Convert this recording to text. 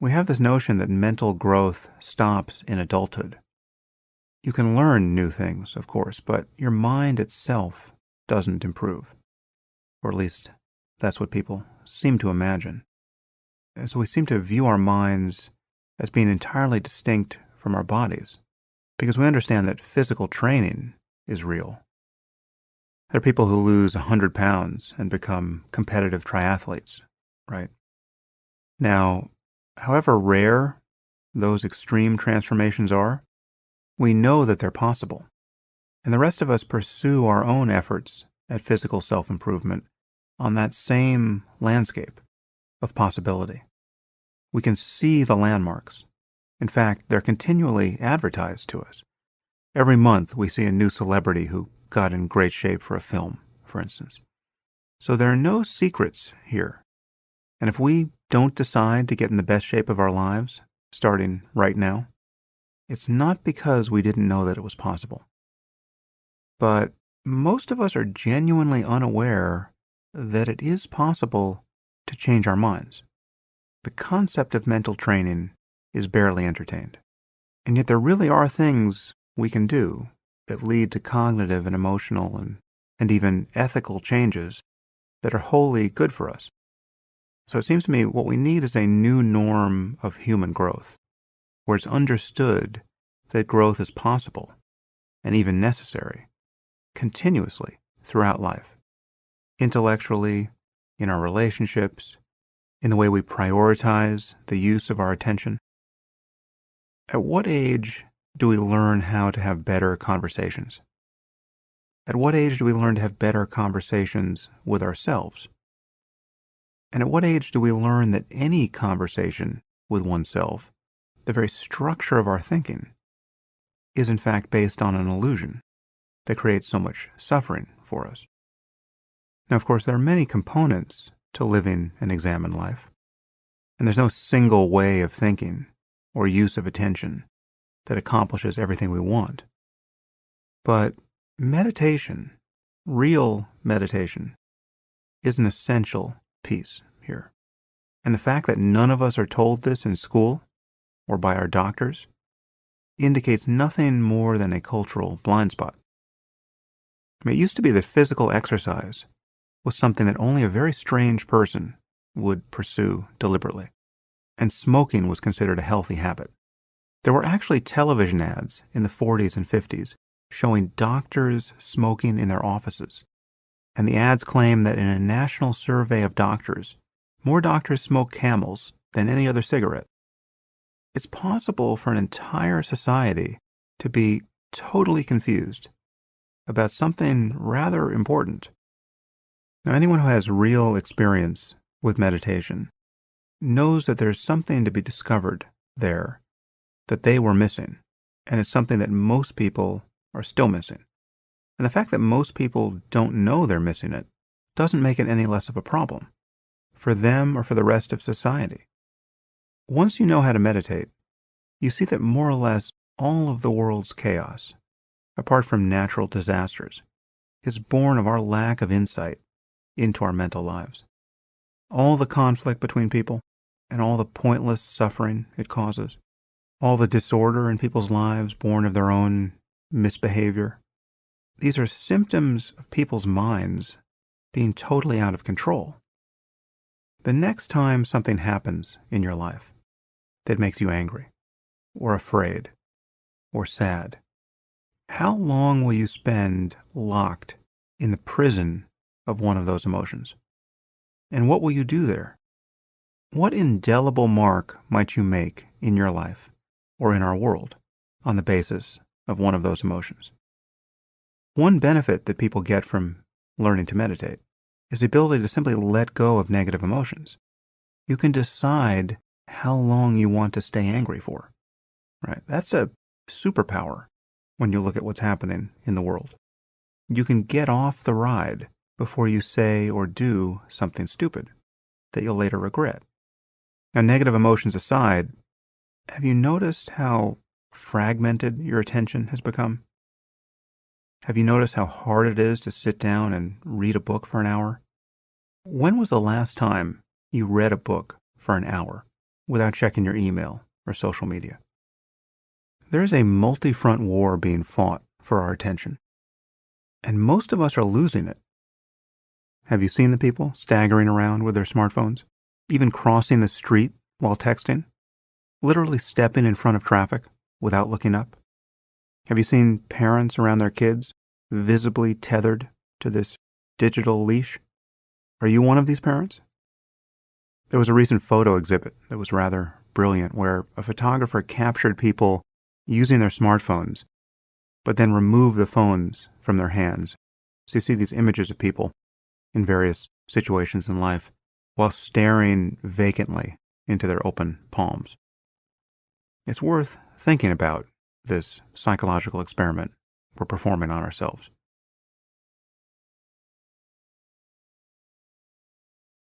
We have this notion that mental growth stops in adulthood. You can learn new things, of course, but your mind itself doesn't improve. Or at least, that's what people seem to imagine. And so we seem to view our minds as being entirely distinct from our bodies, because we understand that physical training is real. There are people who lose 100 pounds and become competitive triathletes, right? Now, however rare those extreme transformations are, we know that they're possible. And the rest of us pursue our own efforts at physical self-improvement on that same landscape of possibility. We can see the landmarks. In fact, they're continually advertised to us. Every month we see a new celebrity who got in great shape for a film, for instance. So there are no secrets here. And if we don't decide to get in the best shape of our lives, starting right now, it's not because we didn't know that it was possible. But most of us are genuinely unaware that it is possible to change our minds. The concept of mental training is barely entertained. And yet there really are things we can do that lead to cognitive and emotional and even ethical changes that are wholly good for us. So it seems to me what we need is a new norm of human growth, where it's understood that growth is possible and even necessary, continuously throughout life, intellectually, in our relationships, in the way we prioritize the use of our attention. At what age do we learn how to have better conversations? At what age do we learn to have better conversations with ourselves? And at what age do we learn that any conversation with oneself, the very structure of our thinking, is in fact based on an illusion that creates so much suffering for us? Now, of course, there are many components to living an examined life, and there's no single way of thinking or use of attention that accomplishes everything we want. But meditation, real meditation, is an essential piece here. And the fact that none of us are told this in school or by our doctors indicates nothing more than a cultural blind spot. I mean, it used to be that physical exercise was something that only a very strange person would pursue deliberately, and smoking was considered a healthy habit. There were actually television ads in the 40s and 50s showing doctors smoking in their offices. And the ads claim that in a national survey of doctors, more doctors smoke Camels than any other cigarette. It's possible for an entire society to be totally confused about something rather important. Now, anyone who has real experience with meditation knows that there's something to be discovered there that they were missing, and it's something that most people are still missing. And the fact that most people don't know they're missing it doesn't make it any less of a problem for them or for the rest of society. Once you know how to meditate, you see that more or less all of the world's chaos, apart from natural disasters, is born of our lack of insight into our mental lives. All the conflict between people and all the pointless suffering it causes, all the disorder in people's lives born of their own misbehavior, these are symptoms of people's minds being totally out of control. The next time something happens in your life that makes you angry, or afraid, or sad, how long will you spend locked in the prison of one of those emotions? And what will you do there? What indelible mark might you make in your life or in our world on the basis of one of those emotions? One benefit that people get from learning to meditate is the ability to simply let go of negative emotions. You can decide how long you want to stay angry for, right? That's a superpower when you look at what's happening in the world. You can get off the ride before you say or do something stupid that you'll later regret. Now, negative emotions aside, have you noticed how fragmented your attention has become? Have you noticed how hard it is to sit down and read a book for an hour? When was the last time you read a book for an hour without checking your email or social media. There is a multi-front war being fought for our attention, and most of us are losing it. Have you seen the people staggering around with their smartphones, even crossing the street while texting, literally stepping in front of traffic without looking up? Have you seen parents around their kids visibly tethered to this digital leash? Are you one of these parents? There was a recent photo exhibit that was rather brilliant where a photographer captured people using their smartphones, but then removed the phones from their hands. So you see these images of people in various situations in life while staring vacantly into their open palms. It's worth thinking about this psychological experiment we're performing on ourselves.